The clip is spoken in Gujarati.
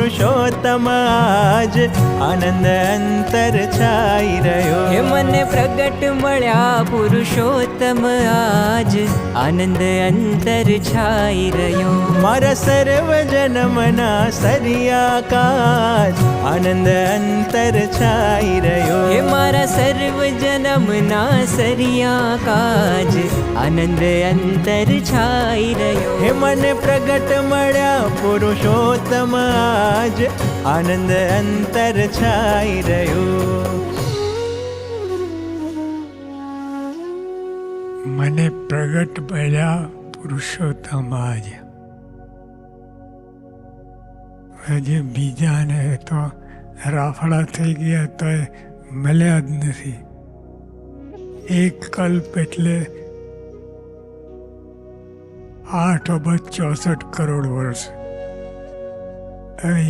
પુરુષોત્તમ આજ આનંદ અંતર છાઈ રહ્યો. હે મને પ્રગટ મળ્યા પુરુષોત્તમ આજ આનંદ અંતર છાઈ રહ્યો. મારા સર્વ જન્મના સરિયા કાજ આનંદ અંતર છાઈ રહ્યો. હે મારા સર્વ જન્મના સરિયા કાજ આનંદ અંતર છાઈ રહ્યો. હે મને પ્રગટ મળ્યા પુરુષોત્તમ આજ આનંદ અંતર છાઈ રહ્યો. મને પ્રગટ મળ્યા પુરુષોત્તમ આજ. હજી બીજાને તો રાફડા થઈ ગયા તો મળ્યા જ નથી. એક કલ્પ એટલે 8 અબજ 64 કરોડ વર્ષ. હવે